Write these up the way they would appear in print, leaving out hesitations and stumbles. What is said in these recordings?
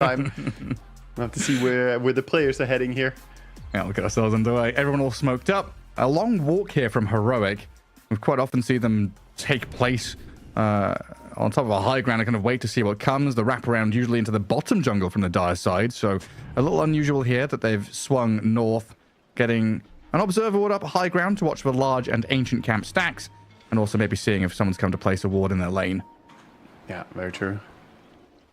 time. We'll have to see where the players are heading here. Yeah, we'll get ourselves underway. Everyone all smoked up. A long walk here from Heroic. We quite often see them take place on top of a high ground and kind of wait to see what comes. The wraparound usually into the bottom jungle from the Dire side. So a little unusual here that they've swung north, getting an observer ward up high ground to watch for large and ancient camp stacks, and also maybe seeing if someone's come to place a ward in their lane. Yeah, very true.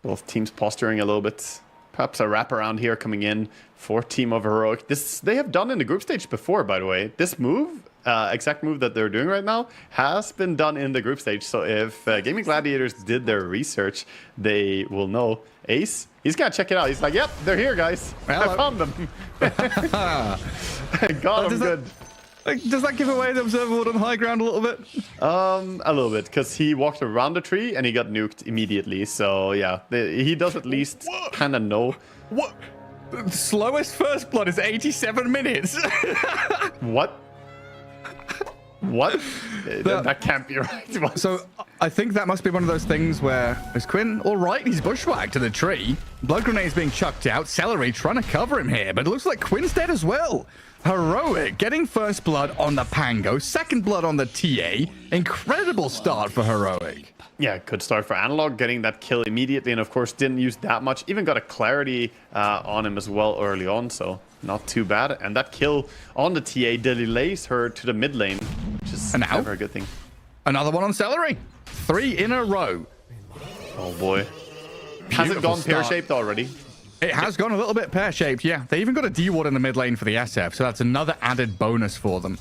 Both teams posturing a little bit. Perhaps a wraparound here coming in for Team of Heroic. This they have done in the group stage before, by the way. This move, exact move that they're doing right now, has been done in the group stage. So if GAIMIN Gladiators did their research, they will know. Ace, he's gonna check it out. He's like, yep, they're here, guys. Well, I found them. Got them good. Does that give away the observer ward on high ground a little bit? A little bit, because he walked around the tree and he got nuked immediately. So yeah, he does at least kind of know. What? The slowest first blood is 87 minutes. What? What? That can't be right. What? So I think that must be one of those things where is Quinn all right? He's bushwhacked to the tree. Blood grenades being chucked out. Celery trying to cover him here, but it looks like Quinn's dead as well. Heroic getting first blood on the Pango, second blood on the TA. Incredible start for Heroic. Yeah, good start for Analog, getting that kill immediately, and of course didn't use that much. Even got a clarity on him as well early on, so not too bad. And that kill on the TA delays her to the mid lane, which is never a good thing. Another one on Celery. 3 in a row. Oh boy. Has it gone pear-shaped already? It has gone a little bit pear-shaped, yeah. They even got a D-ward in the mid lane for the SF, so that's another added bonus for them.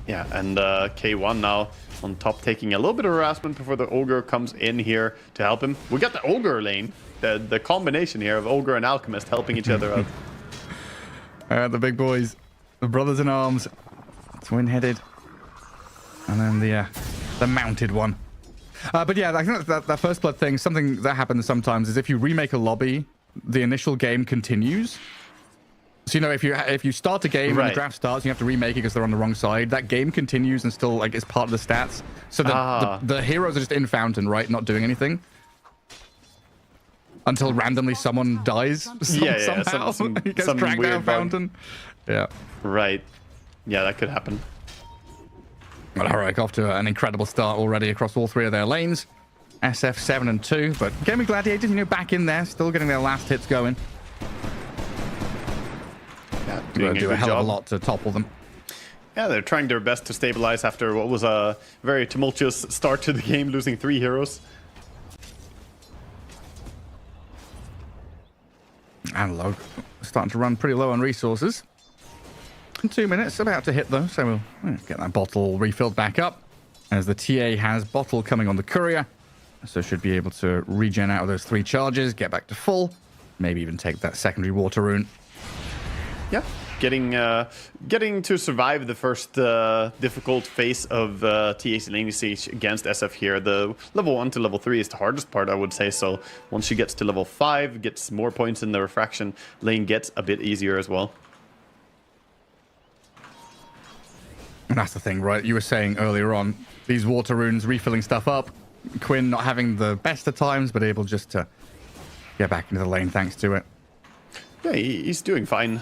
Yeah, and K1 now on top, taking a little bit of harassment before the Ogre comes in here to help him. We got the Ogre lane, the combination here of Ogre and Alchemist helping each other out. The big boys, the brothers in arms, twin-headed, and then the mounted one. But yeah, I think that first blood thing, something that happens sometimes is if you remake a lobby, the initial game continues. So, you know, if you start a game and the draft starts, you have to remake it because they're on the wrong side. That game continues and still like is part of the stats. So the heroes are just in fountain, right? Not doing anything until randomly someone dies. Somehow he gets dragged down fountain. Yeah. Right. Yeah, that could happen. Well, Heroic off to an incredible start already across all 3 of their lanes. SF 7 and 2, but GAIMIN Gladiators, you know, back in there, still getting their last hits going. Yeah, doing a hell of a lot to topple them. Yeah, they're trying their best to stabilize after what was a very tumultuous start to the game, losing 3 heroes. Analog starting to run pretty low on resources. In 2 minutes, about to hit though, so we'll get that bottle refilled back up. As the TA has bottle coming on the courier, so should be able to regen out of those 3 charges, get back to full, maybe even take that secondary water rune. Yeah, getting to survive the first difficult phase of TAC lane siege against SF here. The level 1 to level 3 is the hardest part, I would say. So once she gets to level 5, gets more points in the refraction, lane gets a bit easier as well. And that's the thing, right? You were saying earlier on, these water runes refilling stuff up. Quinn not having the best of times, but able just to get back into the lane thanks to it. Yeah, he's doing fine.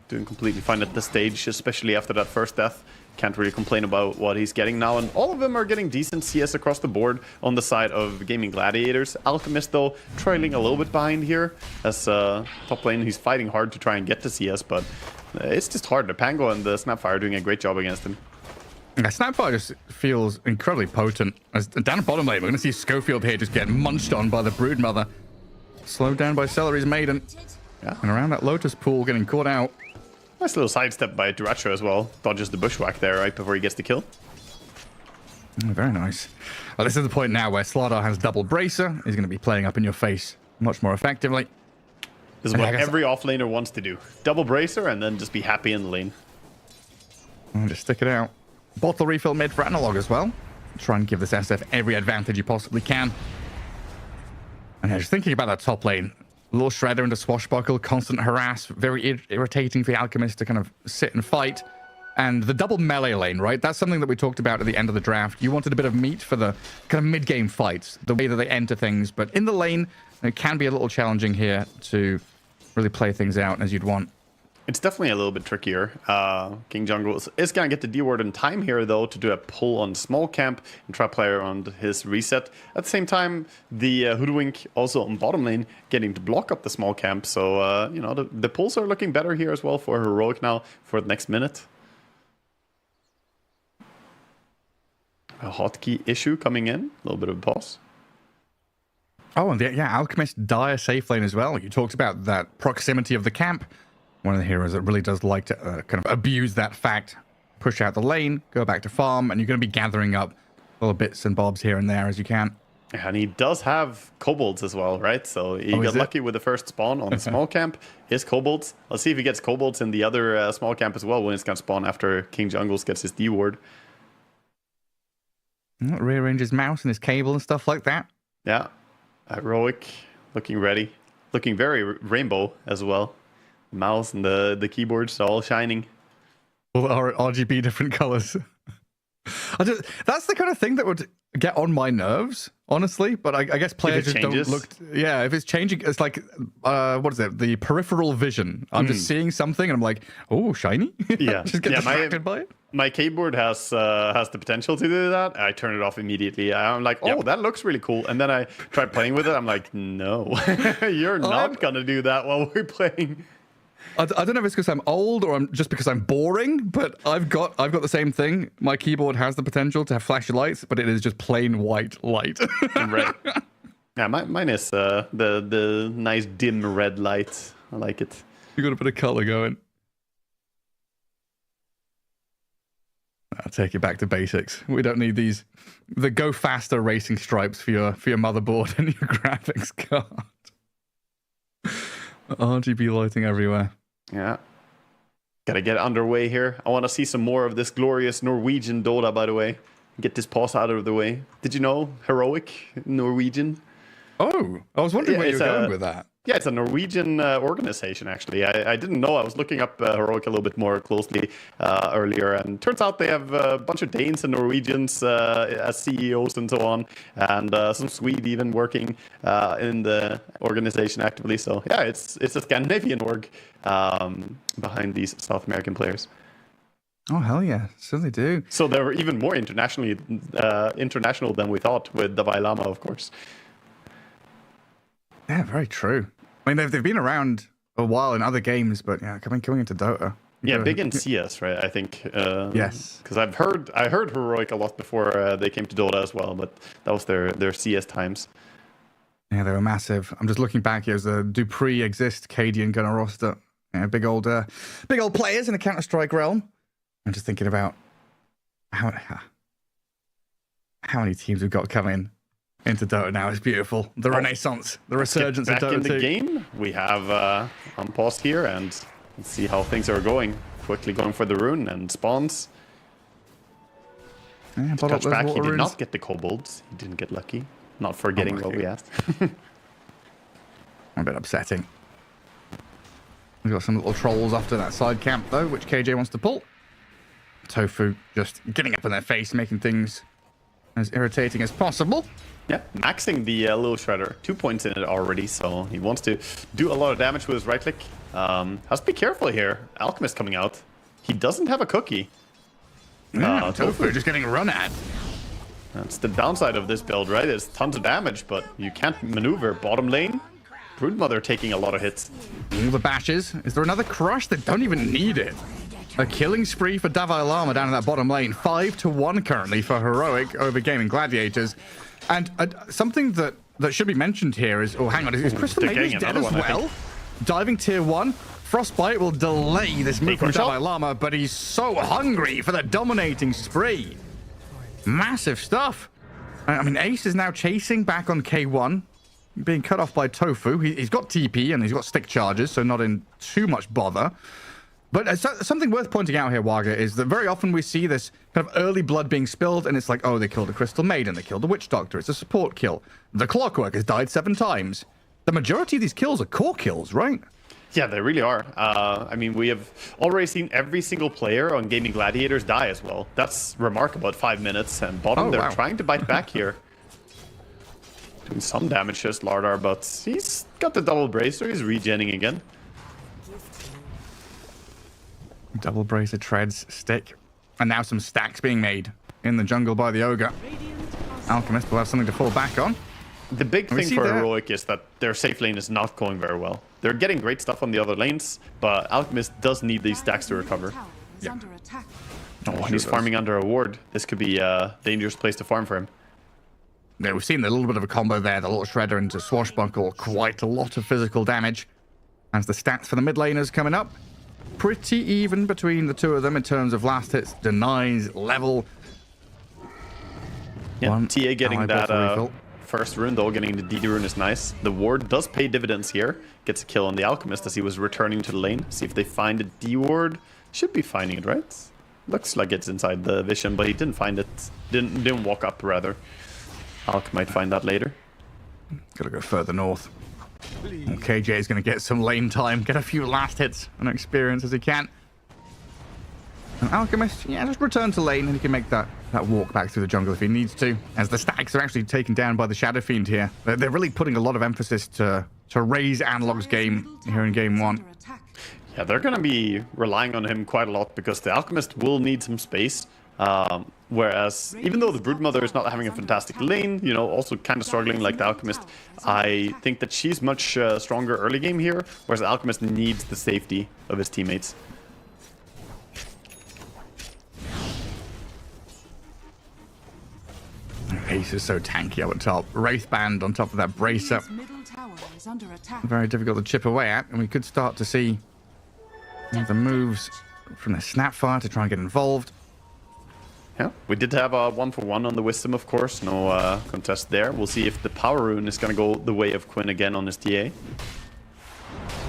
Doing completely fine at this stage, especially after that first death. Can't really complain about what he's getting now. And all of them are getting decent CS across the board on the side of GAIMIN Gladiators. Alchemist, though, trailing a little bit behind here. As top lane, he's fighting hard to try and get the CS, but it's just hard. The Pango and the Snapfire are doing a great job against him. Yeah, Snapfire just feels incredibly potent. As down at bottom lane, we're going to see Schofield here just get munched on by the Broodmother. Slowed down by Celery's Maiden. Yeah. And around that Lotus pool, getting caught out. Nice little sidestep by Duracho as well. Dodges the bushwhack there right before he gets the kill. Very nice. Well, this is the point now where Slardar has double bracer. He's going to be playing up in your face much more effectively. This is what every offlaner wants to do. Double bracer and then just be happy in the lane. And just stick it out. Bottle refill mid for Analog as well. Try and give this SF every advantage you possibly can. And yeah, just thinking about that top lane. Little Shredder into Swashbuckle, constant harass, very irritating for the Alchemist to kind of sit and fight. And the double melee lane, right? That's something that we talked about at the end of the draft. You wanted a bit of meat for the kind of mid-game fights, the way that they enter things. But in the lane, it can be a little challenging here to really play things out as you'd want. It's definitely a little bit trickier. King Jungle is going to get the D-ward in time here, though, to do a pull on small camp and try play around his reset. At the same time, the Hoodwink also on bottom lane getting to block up the small camp. So, you know, the pulls are looking better here as well for Heroic now for the next minute. A hotkey issue coming in. A little bit of a pause. Oh, and yeah, Alchemist dire safe lane as well. You talked about that proximity of the camp. One of the heroes that really does like to kind of abuse that fact. Push out the lane, go back to farm, and you're going to be gathering up little bits and bobs here and there as you can. And he does have kobolds as well, right? So he got lucky with the first spawn on the small camp. Is kobolds. Let's see if he gets kobolds in the other small camp as well when it's going to spawn after King Jungles gets his D-ward. Rearrange his mouse and his cable and stuff like that. Yeah. Heroic looking ready. Looking very rainbow as well. Mouse and the keyboards all shining. All our RGB different colors. That's the kind of thing that would get on my nerves, honestly. But I guess players just don't look. Yeah, if it's changing, it's like what is it? The peripheral vision. I'm just seeing something and I'm like, oh, shiny. Yeah, just get distracted by it. My keyboard has the potential to do that. I turn it off immediately. I'm like, oh, that looks really cool. And then I try playing with it. I'm like, no, you're not gonna do that while we're playing. I don't know if it's because I'm old or just because I'm boring, but I've got the same thing. My keyboard has the potential to have flashy lights, but it is just plain white light. Red. Yeah, mine is the nice dim red light. I like it. You got a bit of color going. I'll take you back to basics. We don't need the go faster racing stripes for your motherboard and your graphics card. RGB lighting everywhere. Yeah. Gotta get underway here. I want to see some more of this glorious Norwegian Dota, by the way. Get this pause out of the way. Did you know Heroic Norwegian? Oh, I was wondering where you were going with that. Yeah, it's a Norwegian organization, actually. I didn't know. I was looking up Heroic a little bit more closely earlier, and turns out they have a bunch of Danes and Norwegians as CEOs and so on, and some Swede even working in the organization actively. So yeah, it's a Scandinavian org behind these South American players. Oh, hell yeah. Certainly do. So they were even more international than we thought with Dalai Lama, of course. Yeah, very true. I mean, they've been around a while in other games, but yeah, coming into Dota. Yeah, big in CS, right? I think. Yes. Because I heard Heroic a lot before they came to Dota as well, but that was their CS times. Yeah, they were massive. I'm just looking back here as the Dupree Exist, Cadian Gunner roster. Yeah, big old players in the Counter-Strike realm. I'm just thinking about how many teams we've got coming into Dota now. It's beautiful. The renaissance, the resurgence of Dota 2. Back in the game, we have on pause here, and let's see how things are going. Quickly going for the rune and spawns. Yeah, touch back, he did not get the kobolds. He didn't get lucky. Not forgetting what we asked. A bit upsetting. We've got some little trolls after that side camp, though, which KJ wants to pull. Tofu just getting up in their face, making things as irritating as possible. Yeah, maxing the little shredder. 2 points in it already, so he wants to do a lot of damage with his right click. Has to be careful here. Alchemist coming out. He doesn't have a cookie. Tofu just getting run at. That's the downside of this build, right? It's tons of damage, but you can't maneuver. Bottom lane, Broodmother taking a lot of hits. All the bashes. Is there another crush? They don't even need it. A killing spree for Dalai Lama down in that bottom lane. 5-1 currently for Heroic over GAIMIN Gladiators. And something that should be mentioned here is... Oh, hang on. Is Christopher Magus dead as well? Diving tier 1. Frostbite will delay this move from Dalai Lama, but he's so hungry for the dominating spree. Massive stuff. I mean, Ace is now chasing back on K1. Being cut off by Tofu. He's got TP and he's got stick charges, so not in too much bother. But something worth pointing out here, Waga, is that very often we see this kind of early blood being spilled, and it's like, oh, they killed a Crystal Maiden, they killed a Witch Doctor, it's a support kill. The Clockwork has died 7 times. The majority of these kills are core kills, right? Yeah, they really are. I mean, we have already seen every single player on Gaming Gladiators die as well. That's remarkable at 5 minutes. And bottom, they're trying to bite back here. Doing some damage to Slardar, but he's got the double bracer. He's regenning again. Double bracer treads stick. And now some stacks being made in the jungle by the Ogre. Alchemist will have something to fall back on. The big thing for Heroic is that their safe lane is not going very well. They're getting great stuff on the other lanes, but Alchemist does need these stacks to recover. Yeah. Oh, he's farming under a ward. This could be a dangerous place to farm for him. Yeah, we've seen a little bit of a combo there. The little shredder into Swashbuckle. Quite a lot of physical damage. As the stats for the mid laners coming up. Pretty even between the two of them in terms of last hits, denies, level. Yeah, TA getting that first rune, though, getting the DD rune is nice. The ward does pay dividends here. Gets a kill on the Alchemist as he was returning to the lane. See if they find the D ward. Should be finding it, right? Looks like it's inside the vision, but he didn't find it. Didn't walk up, rather. Alch might find that later. Gotta go further north. Well, KJ is going to get some lane time, get a few last hits and experience as he can. And Alchemist, yeah, just return to lane and he can make that walk back through the jungle if he needs to. As the stacks are actually taken down by the Shadow Fiend here. They're really putting a lot of emphasis to raise Analog's game here in game 1. Yeah, they're going to be relying on him quite a lot because the Alchemist will need some space. Whereas, even though the Broodmother is not having a fantastic lane, you know, also kind of struggling like the Alchemist, I think that she's much stronger early game here, whereas the Alchemist needs the safety of his teammates. Ace is so tanky up at top. Wraith Band on top of that bracer. Very difficult to chip away at, and we could start to see the moves from the Snapfire to try and get involved. Yeah, we did have a 1-for-1 on the Wisdom, of course. No contest there. We'll see if the Power Rune is going to go the way of Quinn again on his TA.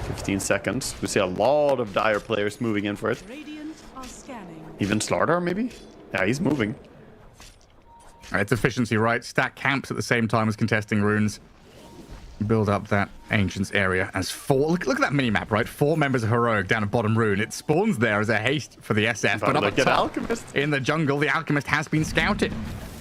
15 seconds. We see a lot of Dire players moving in for it. Even Slardar, maybe? Yeah, he's moving. It's efficiency, right? Stack camps at the same time as contesting runes. Build up that Ancients area as 4. Look at that mini-map, right? 4 members of Heroic down at bottom rune. It spawns there as a haste for the SF. But up at top, Alchemist. In the jungle, the Alchemist has been scouted.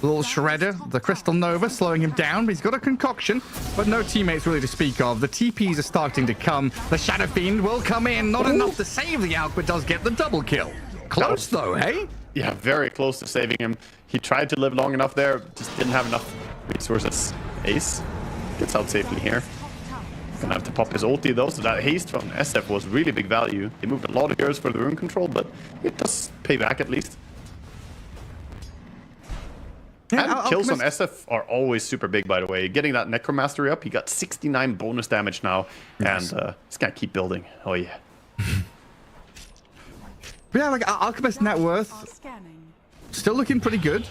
Little Shredder, the Crystal Nova, slowing him down. But he's got a concoction, but no teammates really to speak of. The TPs are starting to come. The Shadow Fiend will come in. Not enough to save the Alch, but does get the double kill. Close, though, hey? Yeah, very close to saving him. He tried to live long enough there, just didn't have enough resources. Ace gets out safely here. Gonna have to pop his ulti though, so that haste from SF was really big value. They moved a lot of heroes for the rune control, but it does pay back at least. Yeah, and kills on SF are always super big, by the way. Getting that Necromastery up, he got 69 bonus damage now, and he's gonna keep building. Oh yeah. Yeah, like Alchemist net worth still looking pretty good.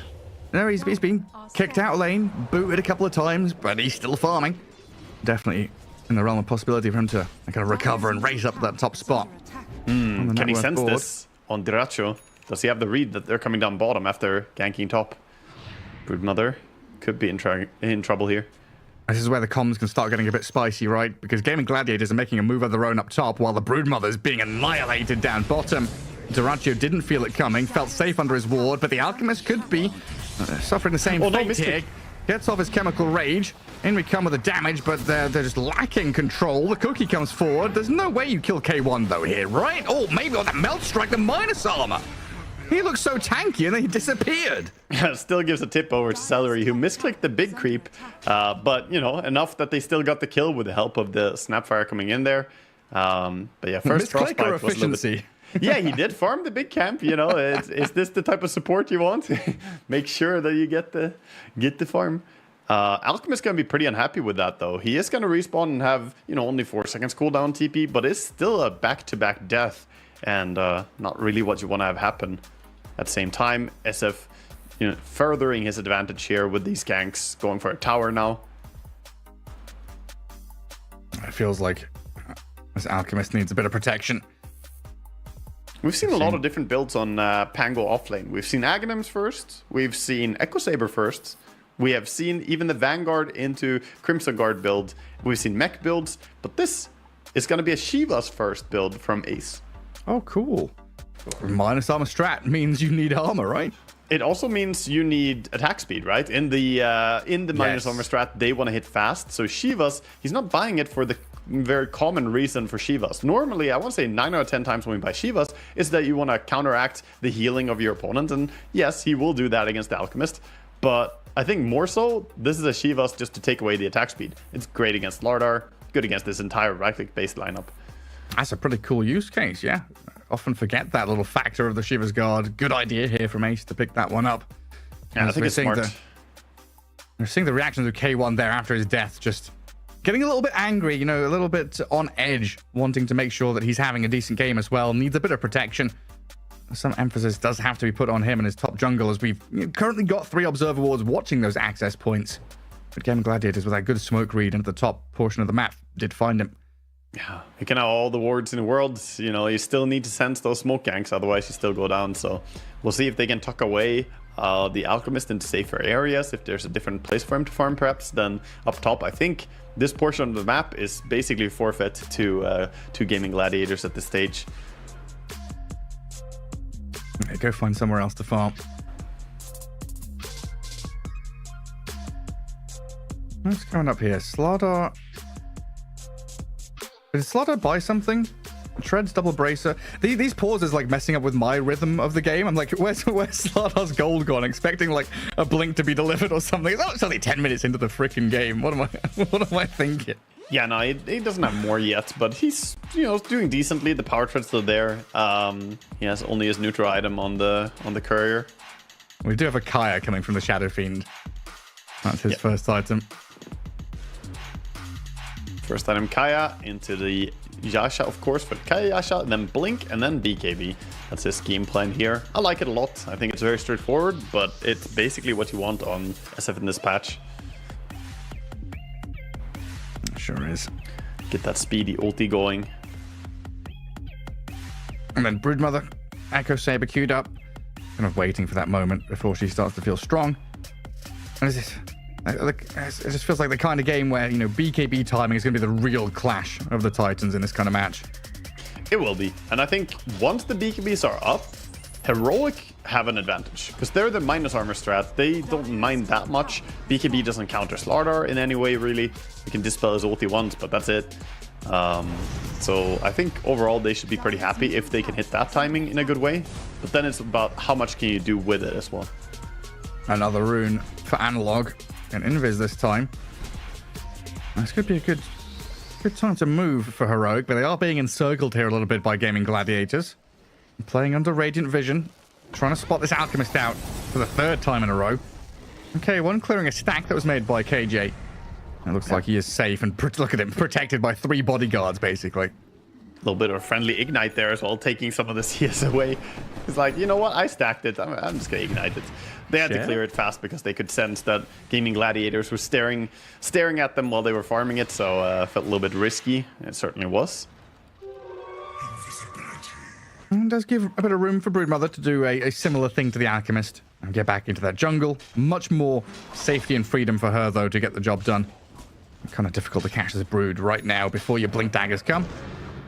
No, he's been kicked out of lane, booted a couple of times, but he's still farming. Definitely in the realm of possibility for him to kind of recover and race up that top spot. Can he sense this on Diracho? Does he have the read that they're coming down bottom after ganking top? Broodmother could be in trouble here. This is where the comms can start getting a bit spicy, right? Because Gaming Gladiators are making a move of their own up top while the Broodmother's being annihilated down bottom. Diracho didn't feel it coming, felt safe under his ward, but the Alchemist could be suffering the same fate here. Gets off his chemical rage. In we come with the damage, but they're just lacking control. The cookie comes forward. There's no way you kill K1 though here, right? Oh, maybe on the melt strike, the minus armor. He looks so tanky and then he disappeared. Still gives a tip over to Celery, who misclicked the big creep, but you know, enough that they still got the kill with the help of the Snapfire coming in there. But yeah, first Frostbite was efficiency. Yeah, he did farm the big camp, you know. Is this the type of support you want? Make sure that you get the farm. Alchemist gonna be pretty unhappy with that though. He is gonna respawn and have, you know, only 4 seconds cooldown TP, but it's still a back-to-back death, and not really what you want to have happen. At the same time, SF, you know, furthering his advantage here with these ganks, going for a tower now. It feels like this Alchemist needs a bit of protection. We've seen a lot of different builds on Pango offlane. We've seen Aghanims first. We've seen Echo Saber first. We have seen even the Vanguard into Crimson Guard build. We've seen mech builds. But this is going to be a Shiva's first build from Ace. Oh, cool. Minus armor strat means you need armor, right? It also means you need attack speed, right? In the minus armor strat, they want to hit fast. So Shiva's, he's not buying it for the very common reason for Shiva's. Normally, I want to say 9 out of 10 times when we buy Shiva's is that you want to counteract the healing of your opponent. And yes, he will do that against the Alchemist. But I think more so, this is a Shiva's just to take away the attack speed. It's great against Lardar, good against this entire right-click based lineup. That's a pretty cool use case, yeah. Often forget that little factor of the Shiva's Guard. Good idea here from Ace to pick that one up. Yeah, I think it's smart. We're seeing the reactions of K1 there after his death, just getting a little bit angry, you know, a little bit on edge, wanting to make sure that he's having a decent game as well. Needs a bit of protection. Some emphasis does have to be put on him and his top jungle, as we've currently got 3 observer wards watching those access points. But GAIMIN Gladiators, with that good smoke read into the top portion of the map, did find him. Yeah, you can have all the wards in the world. You know, you still need to sense those smoke ganks, otherwise you still go down. So we'll see if they can tuck away the Alchemist into safer areas, if there's a different place for him to farm perhaps than up top. I think this portion of the map is basically forfeit to GAIMIN Gladiators at this stage. Okay, go find somewhere else to farm. What's coming up here? Slardar. Did Slardar buy something? Treads, double bracer. These pauses like messing up with my rhythm of the game. I'm like, where's Slardar's gold gone? Expecting like a blink to be delivered or something. Oh, it's only 10 minutes into the freaking game. What am I thinking? Yeah, no, he doesn't have more yet, but he's, you know, doing decently. The power tread's still there. He has only his neutral item on the courier. We do have a Kaya coming from the Shadow Fiend. That's his first item. First item Kaya into the Yasha, of course, but Kaya Yasha, then Blink, and then BKB. That's his game plan here. I like it a lot. I think it's very straightforward, but it's basically what you want on SF in this patch. Sure is. Get that speedy ulti going. And then Broodmother, Echo Saber queued up. Kind of waiting for that moment before she starts to feel strong. And it just feels like the kind of game where, you know, BKB timing is going to be the real clash of the Titans in this kind of match. It will be. And I think once the BKBs are up, Heroic have an advantage. Because they're the minus armor strat. They don't mind that much. BKB doesn't counter Slardar in any way, really. You can dispel his ulti once, but that's it. So I think overall they should be pretty happy if they can hit that timing in a good way. But then it's about how much can you do with it as well. Another rune for Analog. And Invis this time. This could be a good time to move for Heroic, but they are being encircled here a little bit by GAIMIN Gladiators. Playing under Radiant Vision, trying to spot this Alchemist out for the 3rd time in a row. Okay, one clearing a stack that was made by KJ. It looks like he is safe and look at him, protected by 3 bodyguards, basically. A little bit of a friendly ignite there as well, taking some of the CS away. He's like, you know what, I stacked it, I'm just gonna ignite it. They had to clear it fast because they could sense that GAIMIN Gladiators were staring at them while they were farming it, so it felt a little bit risky. It certainly was. It does give a bit of room for Broodmother to do a similar thing to the Alchemist and get back into that jungle. Much more safety and freedom for her, though, to get the job done. Kind of difficult to catch this Brood right now before your Blink Daggers come.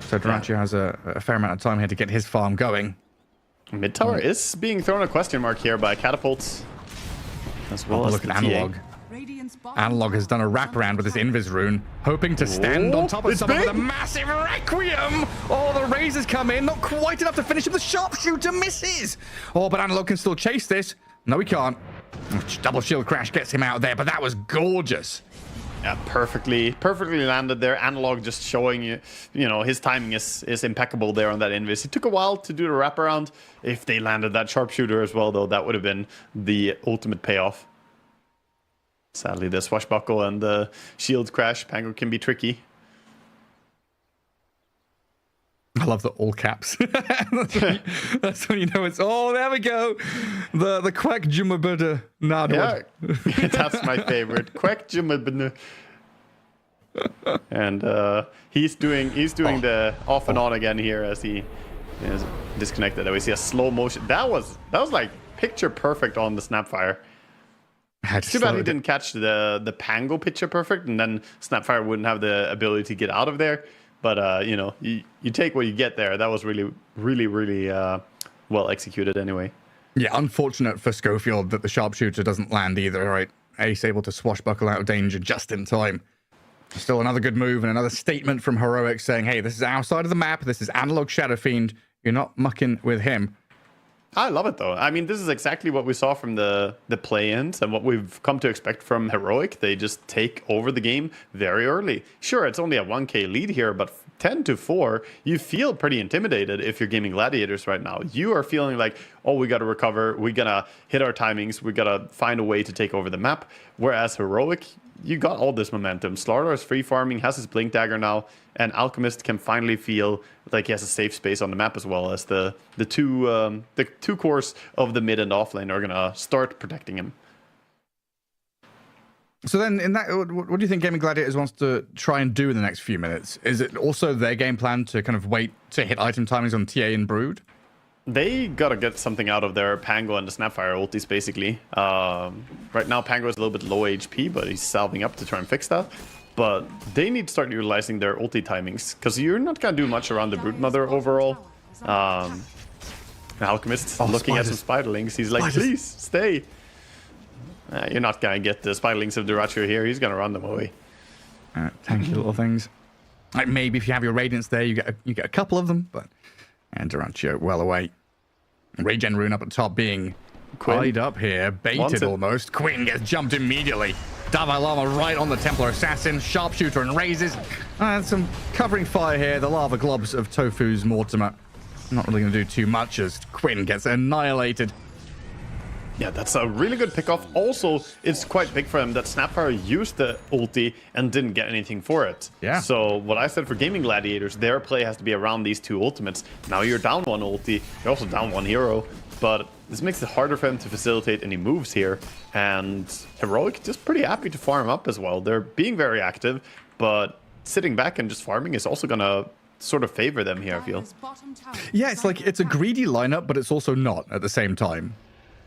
So Durantio has a fair amount of time here to get his farm going. Mid tower is being thrown a question mark here by catapults. As well as look at Analog. Analog has done a wraparound with this Invis rune, hoping to stand on top of someone with a massive Requiem. Oh, the razors come in, not quite enough to finish him. The sharpshooter misses. Oh, but Analog can still chase this. No, he can't. Double shield crash gets him out there, but that was gorgeous. Yeah, perfectly landed there. Analog just showing you, his timing is impeccable there on that Invis. It took a while to do the wraparound. If they landed that sharpshooter as well, though, that would have been the ultimate payoff. Sadly, the swashbuckle and the shield crash, Pango can be tricky. I love the all caps. That's when you know it's, oh, there we go. The Quack Jumabada Nadwad. Yeah, that's my favorite. Quack Jumabada. And he's doing the off and on again here as he is disconnected. We see a slow motion. That was like picture perfect on the Snapfire. Too bad he didn't catch the Pango picture perfect, and then Snapfire wouldn't have the ability to get out of there. But, you know, you take what you get there. That was really, really, really well executed anyway. Yeah, unfortunate for Schofield that the sharpshooter doesn't land either, right? Ace able to swashbuckle out of danger just in time. Still another good move and another statement from Heroic saying, hey, this is our side of the map. This is Analog Shadow Fiend. You're not mucking with him. I love it, though. I mean, this is exactly what we saw from the play-ins and what we've come to expect from Heroic. They just take over the game very early. Sure, it's only a 1k lead here, but 10-4, you feel pretty intimidated if you're gaming Gladiators right now. You are feeling like, oh, we got to recover. We got to hit our timings. We got to find a way to take over the map. Whereas Heroic, you got all this momentum. Slardar is free farming, has his Blink Dagger now, and Alchemist can finally feel like he has a safe space on the map, as well as the two cores of the mid and off lane are gonna start protecting him. So then, in that, what do you think Gaming Gladiators wants to try and do in the next few minutes? Is it also their game plan to kind of wait to hit item timings on TA and Brood? They gotta get something out of their Pango and the Snapfire ultis, basically. Right now, Pango is a little bit low HP, but he's salving up to try and fix that. But they need to start utilizing their ulti timings, because you're not gonna do much around the Broodmother overall. Alchemist looking at some Spiderlings, he's like, please, stay. You're not gonna get the Spiderlings of Duracho here, he's gonna run them away. Tanky little things. Like maybe if you have your Radiance there, you get a couple of them, but... And Duracho well away. Regen Rune up at top being tied up here, baited almost. Quinn gets jumped immediately. Dalai Lama right on the Templar Assassin, Sharpshooter and raises. And some covering fire here, the lava globs of Tofu's Mortimer. Not really going to do too much as Quinn gets annihilated. Yeah, that's a really good pickoff. Also, it's quite big for him that Snapfire used the ulti and didn't get anything for it. Yeah. So what I said for Gaming Gladiators, their play has to be around these two ultimates. Now you're down one ulti, you're also down one hero, but this makes it harder for him to facilitate any moves here. And Heroic just pretty happy to farm up as well. They're being very active, but sitting back and just farming is also going to sort of favor them here, I feel. Yeah, it's like it's a greedy lineup, but it's also not at the same time.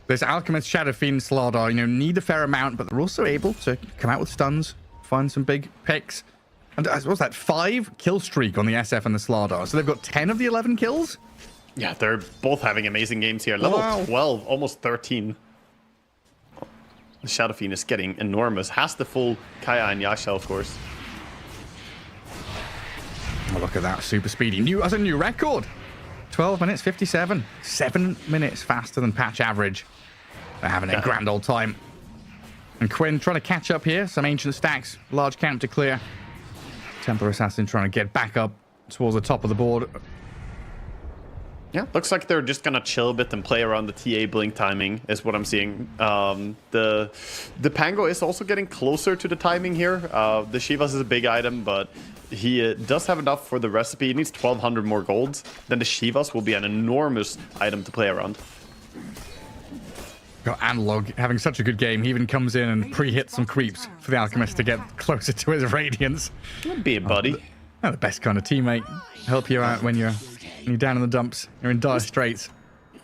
This Alchemist, Shadow Fiend, Slardar, need a fair amount, but they're also able to come out with stuns, find some big picks. And what's that, 5 kill streak on the SF and the Slardar. So they've got 10 of the 11 kills? Yeah, they're both having amazing games here. Level 12, almost 13. The Shadow Fiend is getting enormous. Has the full Kaya and Yasha, of course. Oh, look at that, super speedy. That's a new record. 12 minutes 57. 7 minutes faster than patch average. They're having a grand old time. And Quinn trying to catch up here. Some ancient stacks. Large camp to clear. Templar Assassin trying to get back up towards the top of the board. Yeah, looks like they're just gonna chill a bit and play around the TA blink timing is what I'm seeing. The Pango is also getting closer to the timing here. The Shivas is a big item, but he does have enough for the recipe. He needs 1,200 more golds. Then the Shivas will be an enormous item to play around. Got Analog having such a good game. He even comes in and pre-hits some creeps for the Alchemist to get closer to his Radiance. Be a buddy. The best kind of teammate. Help you out when you're down in the dumps. You're in dire straits.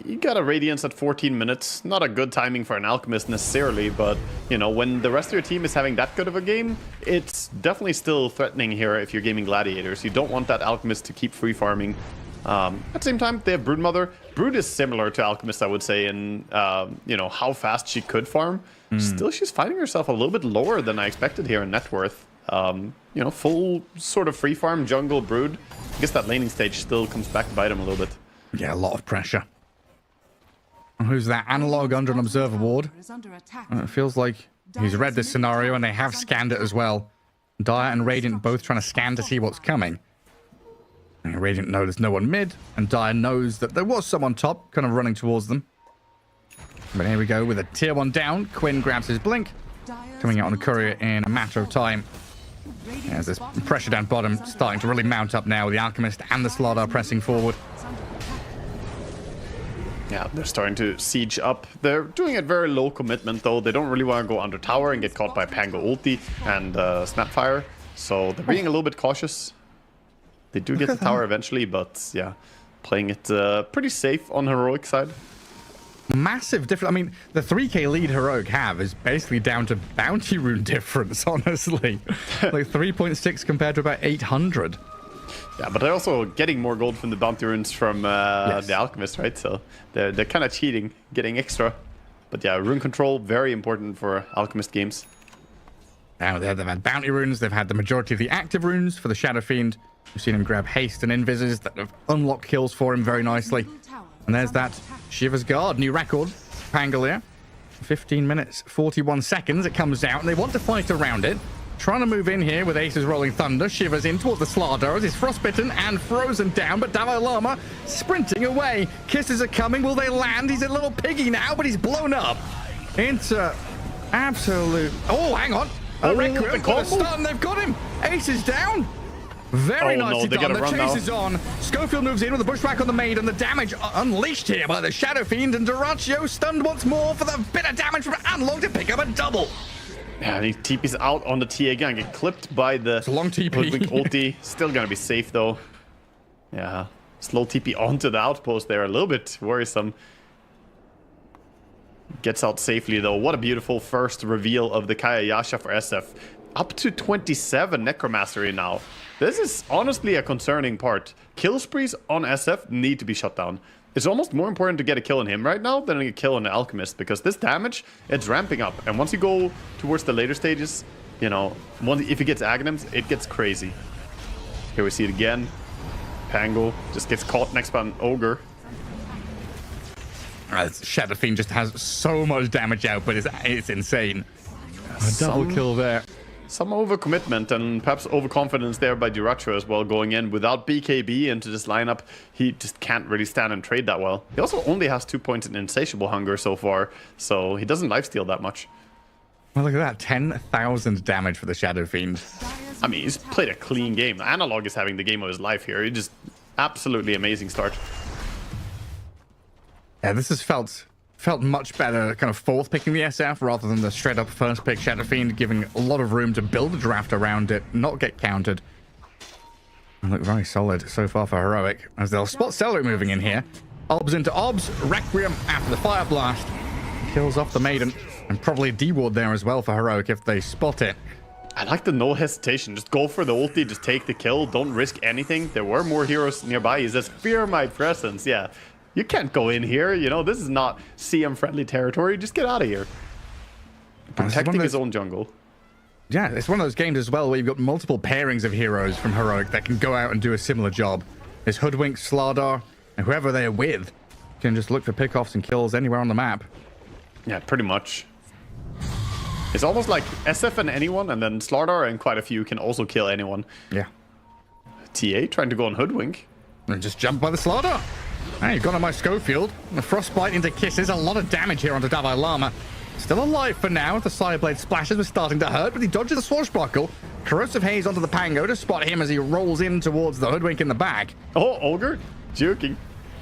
You got a Radiance at 14 minutes. Not a good timing for an Alchemist necessarily, but, when the rest of your team is having that good of a game, it's definitely still threatening here if you're gaming Gladiators. You don't want that Alchemist to keep free farming. At the same time, they have Broodmother. Brood is similar to Alchemist, I would say, in, how fast she could farm. Still, she's finding herself a little bit lower than I expected here in net worth. Full sort of free farm jungle Brood. I guess that laning stage still comes back to bite him a little bit. Yeah, a lot of pressure. Who's that? Analog under an observer ward. It feels like he's read this scenario and they have scanned it as well. Dire and Radiant both trying to scan to see what's coming. And Radiant knows there's no one mid, and Dire knows that there was someone top, kind of running towards them. But here we go with a tier 1 down. Quinn grabs his blink, coming out on the courier in a matter of time. As this pressure down bottom starting to really mount up now with the Alchemist and the Slardar pressing forward. Yeah, they're starting to siege up. They're doing it very low commitment, though. They don't really want to go under tower and get caught by Pango ulti and Snapfire. So they're being a little bit cautious. They do get the tower eventually, but yeah, playing it pretty safe on Heroic side. Massive difference. I mean, the 3k lead Heroic have is basically down to bounty rune difference, honestly. Like 3.6 compared to about 800. Yeah, but they're also getting more gold from the bounty runes from the alchemist, right? So they're kind of cheating, getting extra. But yeah, rune control, very important for alchemist games. Now they've had bounty runes, they've had the majority of the active runes for the Shadow Fiend. We've seen him grab haste and invises that have unlocked kills for him very nicely. And there's that Shiva's Guard, new record, Pangolier. 15 minutes, 41 seconds, it comes out, and they want to fight around it. Trying to move in here with Ace's Rolling Thunder. Shivers in towards the Slardar as he's frostbitten and frozen down, but Dalai Lama sprinting away. Kisses are coming, will they land? He's a little piggy now, but he's blown up into absolute... Oh, hang on. Requiem got a stun, they've got him. Ace is down. Very nicely done. The chase is on. Schofield moves in with a bushwhack on the maid, and the damage unleashed here by the Shadow Fiend, and Duraccio stunned once more for the bit of damage from Anlog to pick up a double. Yeah, he TP's out on the TA again. Get clipped by the long TP. ulti. Still gonna be safe though. Yeah, slow TP onto the outpost there. A little bit worrisome. Gets out safely though. What a beautiful first reveal of the Kaya Yasha for SF. Up to 27 Necromastery now. This is honestly a concerning part. Kill sprees on SF need to be shut down. It's almost more important to get a kill on him right now than a kill on the Alchemist, because this damage, it's ramping up. And once you go towards the later stages, you know, if he gets Aghanims, it gets crazy. Here we see it again. Pango just gets caught next by an Ogre. Shadow Fiend just has so much damage output, it's insane. A double kill there. Some overcommitment and perhaps overconfidence there by Duracho as well, going in without BKB into this lineup. He just can't really stand and trade that well. He also only has 2 points in Insatiable Hunger so far, so he doesn't lifesteal that much. Well, look at that, 10,000 damage for the Shadow Fiend. I mean, he's played a clean game. Analog is having the game of his life here. He just absolutely amazing start. Yeah, this has felt much better, kind of fourth picking the SF rather than the straight up first pick Shadow Fiend, giving a lot of room to build a draft around it, not get countered. And look very solid so far for Heroic, as they'll spot Celery moving in here. Obs into Obs, Requiem after the Fire Blast. Kills off the Maiden, and probably a D-Ward there as well for Heroic if they spot it. I like the no hesitation. Just go for the ulti, just take the kill, don't risk anything. There were more heroes nearby. He says, fear my presence. Yeah. You can't go in here, you know, this is not CM-friendly territory. Just get out of here. Protecting his own jungle. Yeah, it's one of those games as well where you've got multiple pairings of heroes from Heroic that can go out and do a similar job. There's Hoodwink, Slardar, and whoever they're with can just look for pickoffs and kills anywhere on the map. Yeah, pretty much. It's almost like SF and anyone, and then Slardar and quite a few can also kill anyone. Yeah. TA trying to go on Hoodwink. And just jump by the Slardar. Hey, got on my Schofield. The Frostbite into Kisses. A lot of damage here onto Dalai Lama. Still alive for now. The Sideblade splashes were starting to hurt, but he dodges the Swashbuckle. Corrosive Haze onto the Pango to spot him as he rolls in towards the Hoodwink in the back. Oh, Ogre. Joking.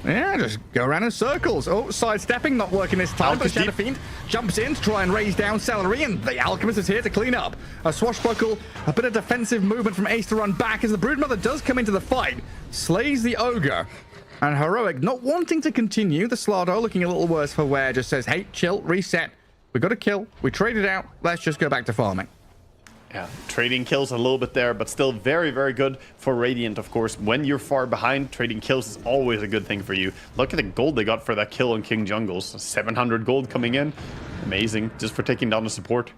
Yeah, just go around in circles. Oh, sidestepping, not working this time. But Shadow Fiend jumps in to try and raise down Celery, and the Alchemist is here to clean up. A Swashbuckle, a bit of defensive movement from Ace to run back as the Broodmother does come into the fight. Slays the Ogre. And Heroic not wanting to continue. The Slardar looking a little worse for wear, just says, hey, chill, reset. We got a kill. We traded out. Let's just go back to farming. Yeah, trading kills a little bit there, but still very, very good for Radiant, of course. When you're far behind, trading kills is always a good thing for you. Look at the gold they got for that kill on King Jungles. 700 gold coming in. Amazing, just for taking down the support.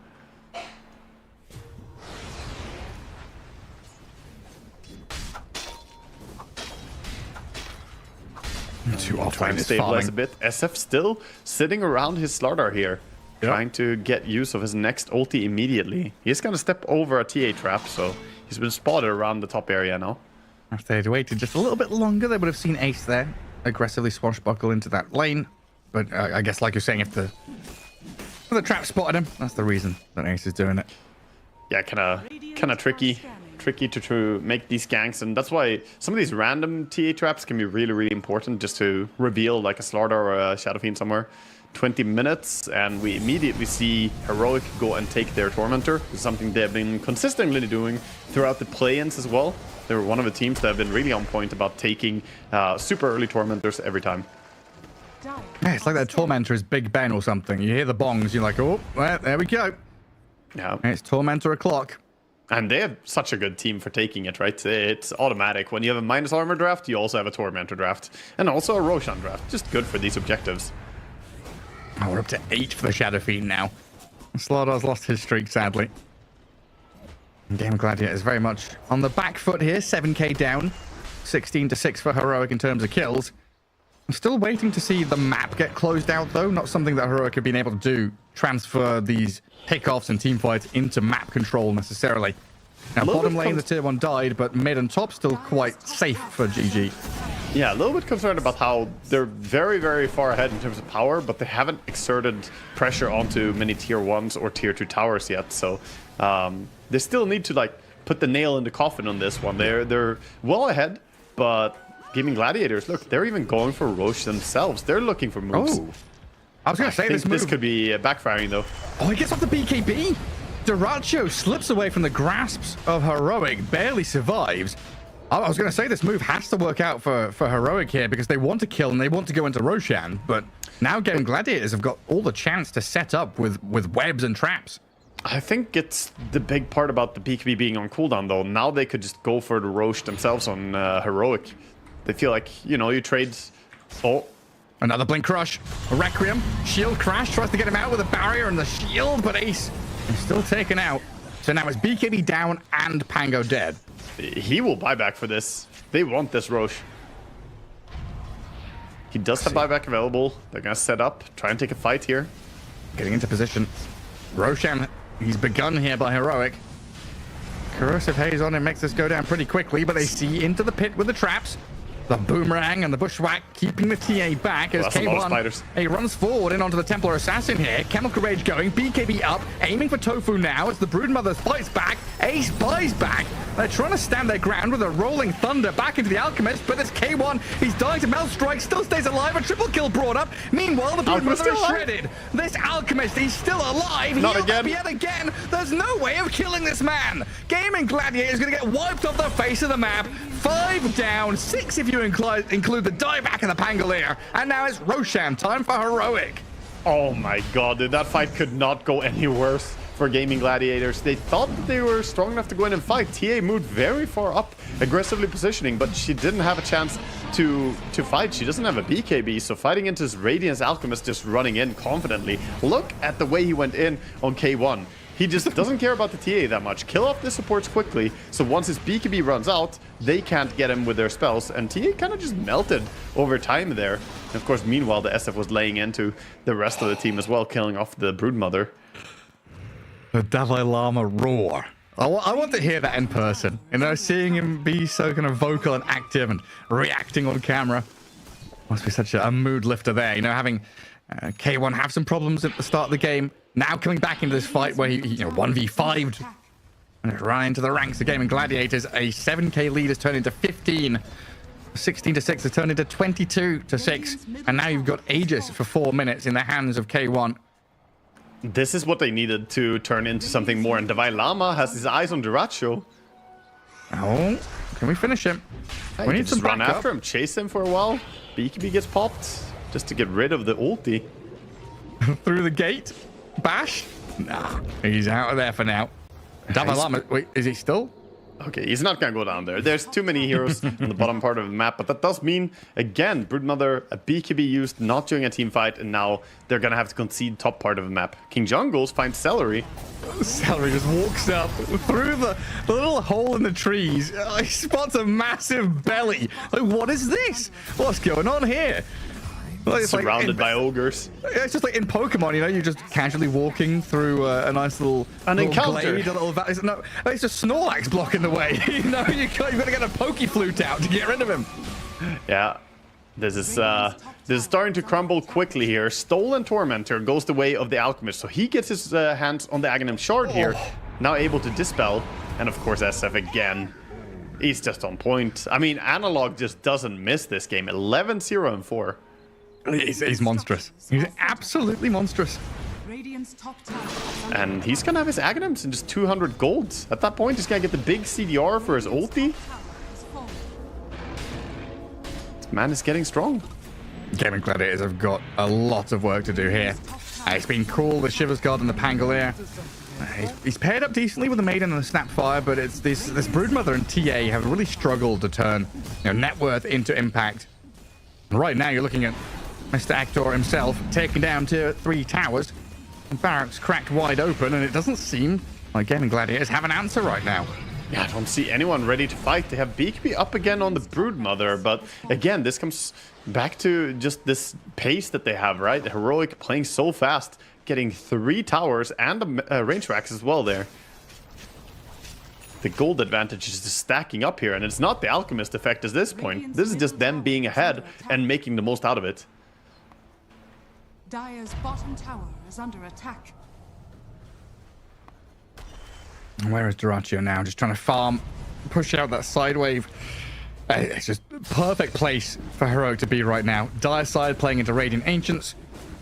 Too often trying to stabilize a bit. SF still sitting around his Slardar here. Yep. Trying to get use of his next ulti immediately. He's going to step over a TA trap, so he's been spotted around the top area now. If they had waited just a little bit longer, they would have seen Ace there aggressively swashbuckle into that lane. But I guess, like you're saying, if the trap spotted him, that's the reason that Ace is doing it. Yeah, kind of tricky to make these ganks, and that's why some of these random TA traps can be really, really important just to reveal like a Slardar or a Shadow Fiend somewhere. 20 minutes, and we immediately see Heroic go and take their Tormentor. It's something they've been consistently doing throughout the play-ins as well. They're one of the teams that have been really on point about taking super early Tormentors every time. Yeah, it's like that Tormentor is Big Ben or something. You hear the bongs, you're like, oh, well, there we go. Yeah. And it's Tormentor o'clock. And they have such a good team for taking it, right? It's automatic. When you have a minus armor draft, you also have a Tormentor draft. And also a Roshan draft. Just good for these objectives. Oh, we're up to 8 for the Shadow Fiend now. Slardar's lost his streak, sadly. Game Gladiator is very much on the back foot here. 7k down. 16-6 for Heroic in terms of kills. I'm still waiting to see the map get closed out, though. Not something that Heroic have been able to do. Transfer these pickoffs and team fights into map control necessarily. Now, bottom lane, the tier 1 died, but mid and top still quite safe for GG. Yeah, a little bit concerned about how they're very, very far ahead in terms of power, but they haven't exerted pressure onto many tier 1s or tier 2 towers yet. So they still need to like put the nail in the coffin on this one. They're well ahead, but GAIMIN Gladiators, look, they're even going for Roche themselves. They're looking for moves. Oh, I was going to say this could be backfiring though. Oh, he gets off the BKB. Dyrachyo slips away from the grasps of Heroic, barely survives. I was going to say this move has to work out for Heroic here because they want to kill and they want to go into Roshan, but now GAIMIN Gladiators have got all the chance to set up with webs and traps. I think it's the big part about the BKB being on cooldown though. Now they could just go for the Roche themselves on Heroic. They feel like, you know, you trade... Oh. Another Blink Crush. A Requiem. Shield Crash tries to get him out with a barrier and the shield, but Ace is still taken out. So now it's BKB down and Pango dead. He will buy back for this. They want this Roche. He does have buyback available. They're going to set up, try and take a fight here. Getting into position. Roshan, he's begun here by Heroic. Corrosive Haze on him makes this go down pretty quickly, but they see into the pit with the traps. The Boomerang and the Bushwhack keeping the TA back as K1 he runs forward in onto the Templar Assassin here. Chemical Rage going, BKB up, aiming for Tofu now as the Broodmother fights back. Ace buys back. They're trying to stand their ground with a Rolling Thunder back into the Alchemist, but it's K1. He's dying to Melt Strike, still stays alive. A triple kill brought up. Meanwhile, the Broodmother is shredded. This Alchemist, he's still alive. Not again. Yet again. There's no way of killing this man. GAIMIN Gladiator is going to get wiped off the face of the map. 5 down, 6 if you include the dieback and the Pangolier. And now it's Roshan time for Heroic. Oh my god, dude, that fight could not go any worse for GAIMIN Gladiators. They thought that they were strong enough to go in and fight. TA moved very far up, aggressively positioning, but she didn't have a chance to fight. She doesn't have a BKB, so fighting into his Radiance Alchemist just running in confidently. Look at the way he went in on K1. He just doesn't care about the TA that much. Kill off the supports quickly, so once his BKB runs out, they can't get him with their spells, and TA kind of just melted over time there. And of course, meanwhile, the SF was laying into the rest of the team as well, killing off the Broodmother. The Dalai Lama roar. I want to hear that in person. You know, seeing him be so kind of vocal and active and reacting on camera. Must be such a mood lifter there. You know, having K1 have some problems at the start of the game. Now coming back into this fight where he 1v5'd and run into the ranks of GAIMIN Gladiators. A 7k lead has turned into 15. 16-6 has turned into 22-6. And now you've got Aegis for 4 minutes in the hands of K1. This is what they needed to turn into something more. And Dalai Lama has his eyes on Dyrachyo. Oh, can we finish him? We need to run after him, chase him for a while. BKB gets popped just to get rid of the ulti. Through the gate. Bash? Nah, he's out of there for now. Dalai Lama, wait, is he still? Okay, he's not gonna go down there. There's too many heroes on the bottom part of the map, but that does mean, again, Broodmother, a BKB used, not during a team fight, and now they're gonna have to concede top part of the map. King Jungles finds Celery. Celery just walks up through the little hole in the trees. He spots a massive belly. Like, what is this? What's going on here? Well, it's surrounded by ogres. It's just like in Pokemon, you know, you're just casually walking through a nice little encounter. Glade, it's a Snorlax blocking the way. You know, you've got to get a Pokeflute out to get rid of him. Yeah, this is starting to crumble quickly here. Stolen Tormentor goes the way of the Alchemist, so he gets his hands on the Aghanim Shard here, now able to dispel, and of course SF again. He's just on point. I mean, Analog just doesn't miss this game. 11-0-4. He's monstrous. He's absolutely monstrous. And he's gonna have his Aghanims in just 200 gold. At that point, he's gonna get the big CDR for his ulti. This man is getting strong. GAIMIN Gladiators have got a lot of work to do here. It's been cool, the Shivers Guard and the Pangolier. He's paired up decently with the Maiden and the Snapfire, but it's this Broodmother and TA have really struggled to turn net worth into impact. And right now, you're looking at Mr. Actor himself taking down tier 3 towers. And barracks cracked wide open, and it doesn't seem like GAIMIN Gladiators have an answer right now. Yeah, I don't see anyone ready to fight. They have BKB up again on the Broodmother, but again, this comes back to just this pace that they have, right? The Heroic playing so fast, getting 3 towers and a range racks as well there. The gold advantage is just stacking up here, and it's not the Alchemist effect at this point. This is just them being ahead and making the most out of it. Dire's bottom tower is under attack. Where is Duraccio now? Just trying to farm, push out that side wave. It's just perfect place for Heroic to be right now. Dire side playing into Radiant Ancients.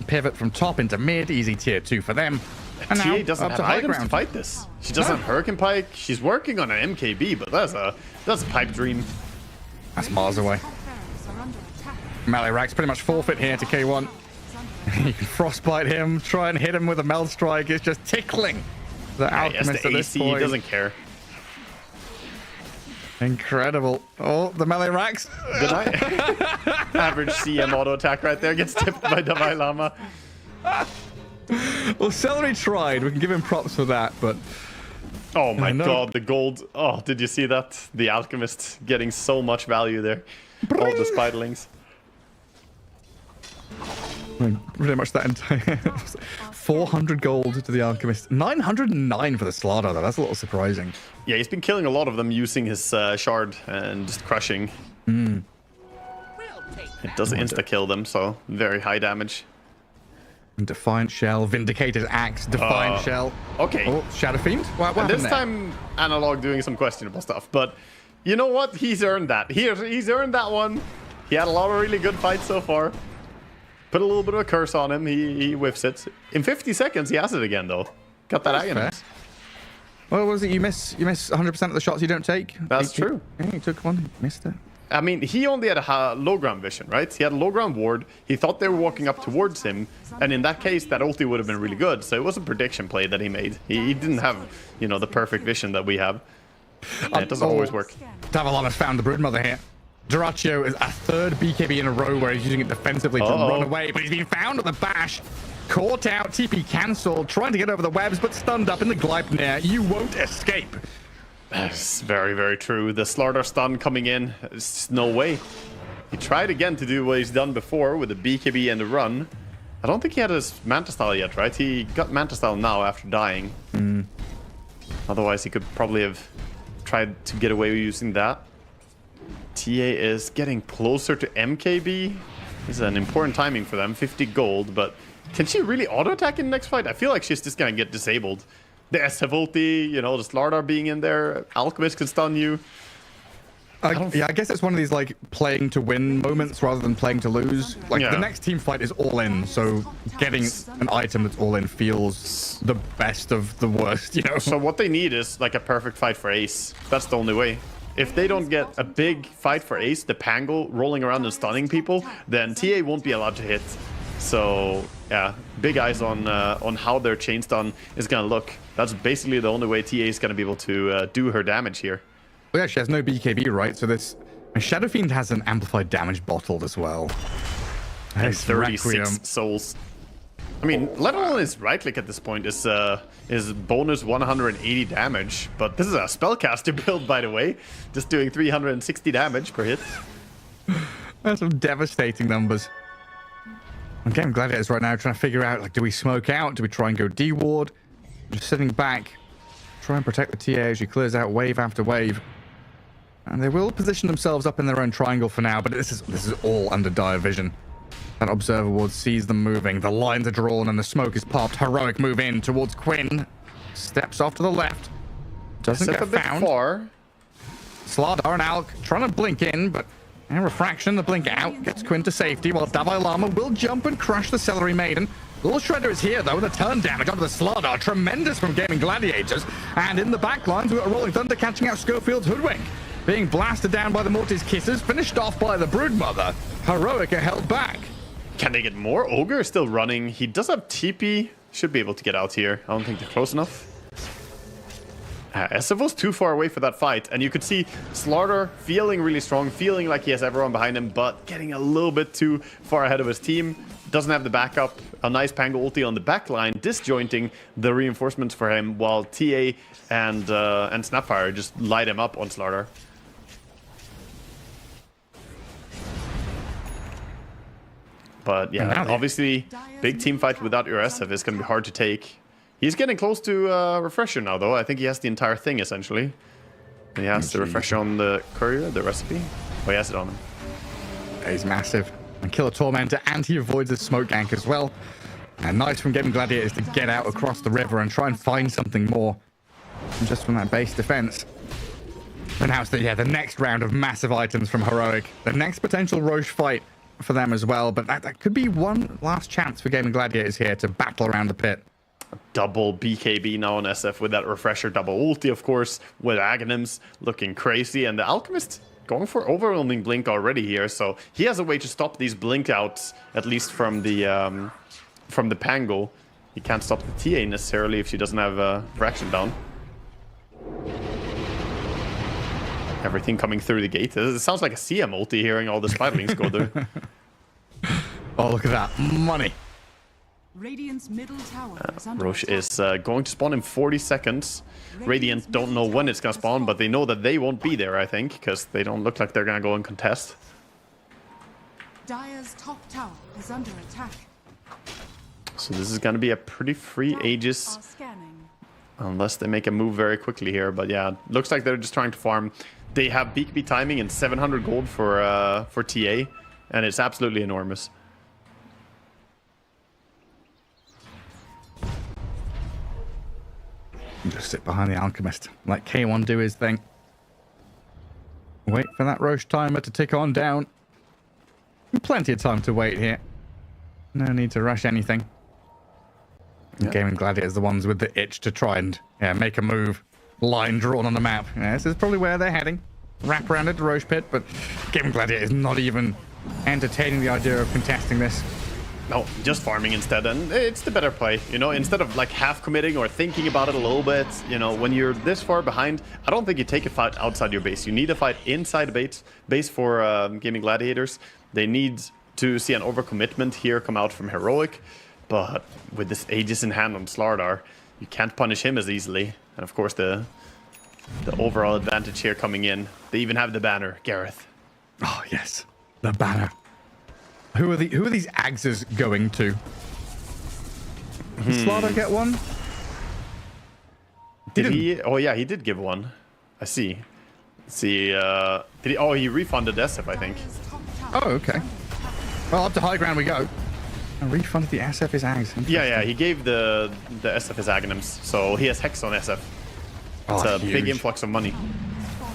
Pivot from top into mid. Easy tier 2 for them. And TA now doesn't up have to high items ground to fight this. She doesn't have Hurricane Pike. She's working on an MKB, but that's a pipe dream. That's miles away. Top barracks are under attack. Melee Rack's pretty much forfeit here to K1. You can frostbite him, try and hit him with a Meld Strike. It's just tickling the Alchemist the at this AC point. doesn't care. Incredible. Oh, the Melee Racks. Good night. Average CM auto attack right there gets tipped by Dalai Lama. Well, Celery tried. We can give him props for that, but... Oh my god, the gold. Oh, did you see that? The Alchemist getting so much value there. All the Spiderlings. Pretty much that entire 400 gold to the Alchemist, 909 for the Slardar though. That's a little surprising. Yeah, he's been killing a lot of them using his shard and just crushing. It does insta kill them, so very high damage. Defiant Shell, Vindicator's Axe, Defiant Shell. Okay. Oh, Shadow Fiend. What And happened this there? time Analog doing some questionable stuff, but you know what? He's earned that. He's earned that one. He had a lot of really good fights so far. Put a little bit of a curse on him. He whiffs it. In 50 seconds, he has it again, though. Got that Agonist. Well, what was it? You miss 100% of the shots you don't take? That's true. Yeah, he took one. Missed it. I mean, he only had a low ground vision, right? He had a low ground ward. He thought they were walking up towards him. And in that case, that ulti would have been really good. So it was a prediction play that he made. He didn't have, the perfect vision that we have. And it doesn't always work. Davalana's found the Broodmother here. Duraccio is a third BKB in a row where he's using it defensively to run away, but he's been found at the bash. Caught out, TP cancelled, trying to get over the webs, but stunned up in the Gleipnir. You won't escape. That's very, very true. The Slardar stun coming in. There's no way. He tried again to do what he's done before with the BKB and the run. I don't think he had his Manta Style yet, right? He got Manta Style now after dying. Otherwise, he could probably have tried to get away with using that. TA is getting closer to MKB. This is an important timing for them. 50 gold, but can she really auto-attack in the next fight? I feel like she's just gonna get disabled. The SF ulti, the Slardar being in there, Alchemist can stun you. Yeah, I guess it's one of these like playing to win moments rather than playing to lose. Like the next team fight is all in, so getting an item that's all in feels the best of the worst, So what they need is like a perfect fight for Ace. That's the only way. If they don't get a big fight for Ace, the Pango rolling around and stunning people, then TA won't be allowed to hit. So yeah, big eyes on how their chain stun is gonna look. That's basically the only way TA is gonna be able to do her damage here. Well, yeah, she has no BKB, right? So this Shadow Fiend has an amplified damage bottled as well. And 36 souls. I mean, let alone his right click at this point is bonus 180 damage, but this is a spellcaster build, by the way, just doing 360 damage per hit. That's some devastating numbers. Okay, Gladiators right now trying to figure out, like, do we smoke out? Do we try and go D-ward? Just sitting back, try and protect the TA as she clears out wave after wave. And they will position themselves up in their own triangle for now, but this is all under dire vision. That Observer Ward sees them moving. The lines are drawn and the smoke is popped. Heroic move in towards Quinn. Steps off to the left. Doesn't get found. Far. Slardar and Alk trying to blink in, but refraction, the blink out, gets Quinn to safety, while Dalai Lama will jump and crush the Celery Maiden. Little Shredder is here, though, with a turn damage onto the Slardar. Tremendous from GAIMIN Gladiators. And in the back lines, we've got Rolling Thunder catching out Schofield's Hoodwink. Being blasted down by the Mortis Kisses, finished off by the Broodmother. Heroic are held back. Can they get more? Ogre is still running. He does have TP. Should be able to get out here. I don't think they're close enough. SF was too far away for that fight, and you could see Slaughter feeling really strong, feeling like he has everyone behind him, but getting a little bit too far ahead of his team. Doesn't have the backup. A nice Pango ulti on the back line, disjointing the reinforcements for him, while TA and Snapfire just light him up on Slaughter. But yeah, obviously, big team fight without your SF is going to be hard to take. He's getting close to Refresher now, though. I think he has the entire thing, essentially. He has the Refresher on the Courier, the recipe. Oh, he has it on him. He's massive. And kill a Tormentor, and he avoids the smoke gank as well. And nice from GAIMIN Gladiators to get out across the river and try and find something more just from that base defense. And now it's the next round of massive items from Heroic. The next potential Roche fight for them as well, but that could be one last chance for GAIMIN Gladiators here to battle around the pit. Double BKB now on SF with that Refresher, double ulti, of course, with Aghanims looking crazy, and the Alchemist going for overwhelming blink already here, so he has a way to stop these blink outs, at least from the Pango. He can't stop the TA necessarily if she doesn't have fraction down. Everything coming through the gate. It sounds like a CM ulti hearing all the spiderlings go there. Oh, look at that money. Radiant's middle tower is under Roche attack. is going to spawn in 40 seconds. Radiant don't know when it's going to spawn, but they know that they won't be there, I think, because they don't look like they're going to go and contest. Dire's top tower is under attack. So this is going to be a pretty free Aegis, Are scanning. unless they make a move very quickly here. But yeah, looks like they're just trying to farm. They have BKB timing and 700 gold for TA, and it's absolutely enormous. Just sit behind the Alchemist. Let K1 do his thing. Wait for that Roche timer to tick on down. Plenty of time to wait here. No need to rush anything. Yeah. GAIMIN Gladiators the ones with the itch to try and make a move. Line drawn on the map. Yeah, this is probably where they're heading. Wrap around at the Roche pit, but GAIMIN Gladiators not even entertaining the idea of contesting this. No, just farming instead, and it's the better play, you know, instead of like half committing or thinking about it a little bit, you know, when you're this far behind, I don't think you take a fight outside your base. You need a fight inside the base for GAIMIN Gladiators. They need to see an overcommitment here come out from Heroic, but with this Aegis in hand on Slardar, you can't punish him as easily. And of course the overall advantage here coming in. They even have the banner, Gareth. Oh yes, the banner. Who are these Axes going to? Did Slaughter get one? Did he? Oh yeah, he did give one. I see. Let's see. Did he? Oh, he refunded SF, I think. Dire's top tower Oh, okay. Well, up to high ground we go. And refunded the SF his Ags. Yeah, he gave the SF his Aghanims, so he has Hex on SF. It's a big influx of money.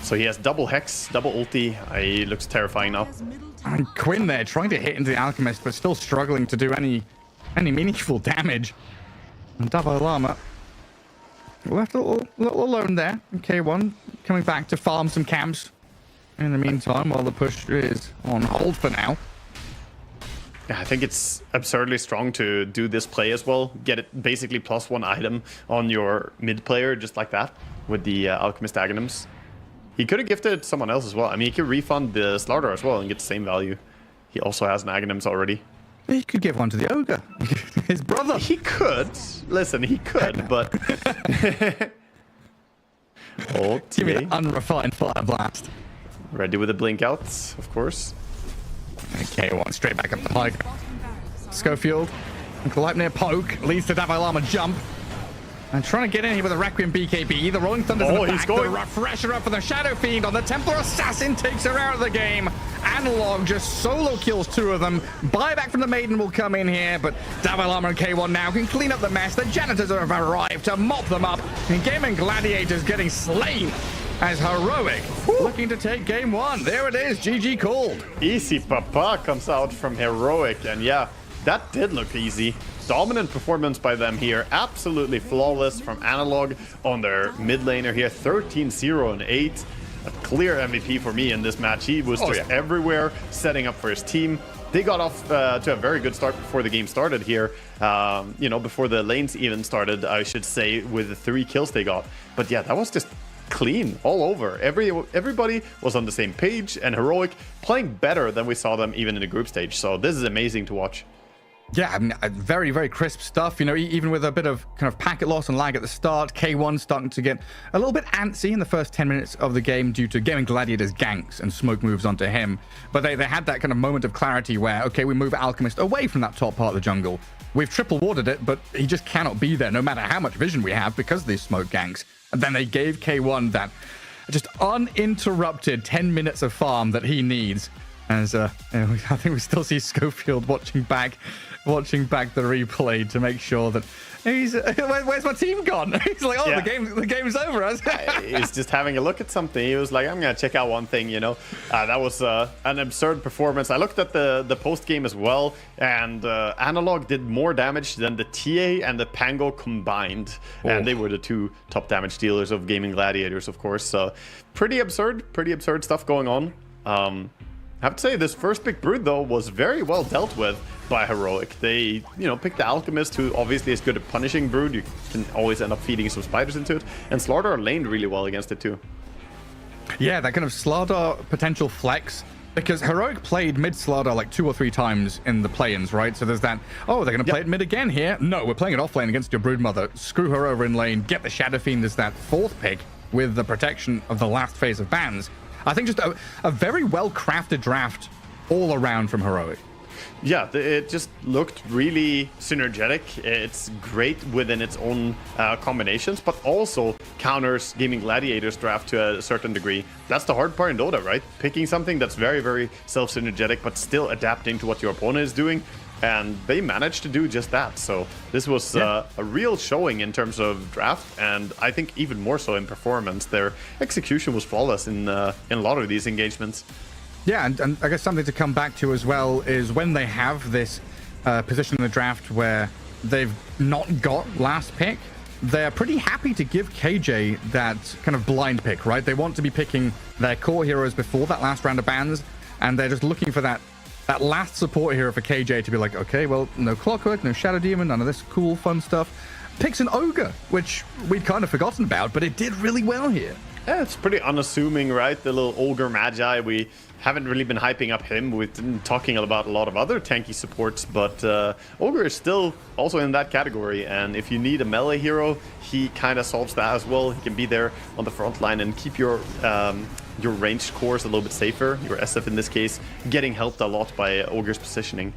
So he has double Hex, double ulti. He looks terrifying now. Dire's middle tower And Quinn there trying to hit into the Alchemist, but still struggling to do any meaningful damage. And Double Llama left a little alone there. K1 coming back to farm some camps in the meantime while the push is on hold for now. Yeah, I think it's absurdly strong to do this play as well. Get it basically +1 item on your mid player just like that with the Alchemist Aghanims. He could have gifted someone else as well. I mean, he could refund the Slaughter as well and get the same value. He also has an Aghanims already. He could give one to the Ogre, his brother. He could. Listen, he could, but... Oh, Give me TA. an unrefined fire blast. Ready with the blink outs, of course. And K1 straight back up the high. bottom barracks are Schofield and Gleipnir poke leads to Davai Lama jump. And trying to get in here with a Requiem BKB. The Rolling Thunder's in the he's back. going. The Refresher up for the Shadow Fiend on the Templar Assassin takes her out of the game. Analog just solo kills two of them. Buyback from the Maiden will come in here, but Davai Lama and K1 now can clean up the mess. The Janitors have arrived to mop them up. And GAIMIN Gladiators getting slain as Heroic looking to take game one. There it is, GG called. Easy Papa comes out from Heroic, and yeah, that did look easy. Dominant performance by them here, absolutely flawless from Analog on their mid laner here, 13-0 and 8. a clear MVP for me in this match. He was just everywhere, setting up for his team. They got off to a very good start before the game started here. You know, before the lanes even started, I should say, with the 3 kills they got. But yeah, that was just clean all over. Everybody was on the same page, and Heroic playing better than we saw them even in the group stage. So this is amazing to watch. Yeah, I mean, very, very crisp stuff. You know, even with a bit of kind of packet loss and lag at the start, K1 starting to get a little bit antsy in the first 10 minutes of the game due to GAIMIN Gladiators ganks and smoke moves onto him. But they had that kind of moment of clarity where, okay, we move Alchemist away from that top part of the jungle. We've triple warded it, but he just cannot be there no matter how much vision we have because of these smoke ganks. And then they gave K1 that just uninterrupted 10 minutes of farm that he needs. As you know, I think we still see Schofield watching back the replay to make sure that he's where's my team gone? He's like, oh, yeah. the game's over. He's just having a look at something. He was like, I'm gonna check out one thing, you know. That was an absurd performance. I looked at the post game as well, and Analog did more damage than the TA and the Pango combined, and they were the 2 top damage dealers of GAIMIN Gladiators, of course. So pretty absurd stuff going on. I have to say, this first big brood, though, was very well dealt with by Heroic. They, you know, picked the Alchemist, who obviously is good at punishing brood. You can always end up feeding some spiders into it. And Slardar laned really well against it, too. Yeah, that kind of Slardar potential flex. Because Heroic played mid Slardar like 2 or 3 times in the play-ins, right? So there's that, oh, they're going to play it mid again here. No, we're playing it off lane against your Broodmother. Screw her over in lane, get the Shadow Fiend as that 4th pick with the protection of the last phase of bans. I think just a very well-crafted draft all around from Heroic. Yeah, it just looked really synergetic. It's great within its own combinations, but also counters GAIMIN Gladiators draft to a certain degree. That's the hard part in Dota, right? Picking something that's very, very self-synergetic, but still adapting to what your opponent is doing. And they managed to do just that. So this was a real showing in terms of draft, and I think even more so in performance. Their execution was flawless in a lot of these engagements. Yeah, and I guess something to come back to as well is when they have this position in the draft where they've not got last pick, they're pretty happy to give KJ that kind of blind pick, right? They want to be picking their core heroes before that last round of bans, and they're just looking for that last support hero for KJ to be like, okay, well, no Clockwork, no Shadow Demon, none of this cool, fun stuff. Picks an Ogre, which we'd kind of forgotten about, but it did really well here. Yeah, it's pretty unassuming, right? The little Ogre Magi. We haven't really been hyping up him. We've been talking about a lot of other tanky supports, but Ogre is still also in that category. And if you need a melee hero, he kind of solves that as well. He can be there on the front line and keep your ranged cores a little bit safer. Your SF in this case getting helped a lot by Ogre's positioning.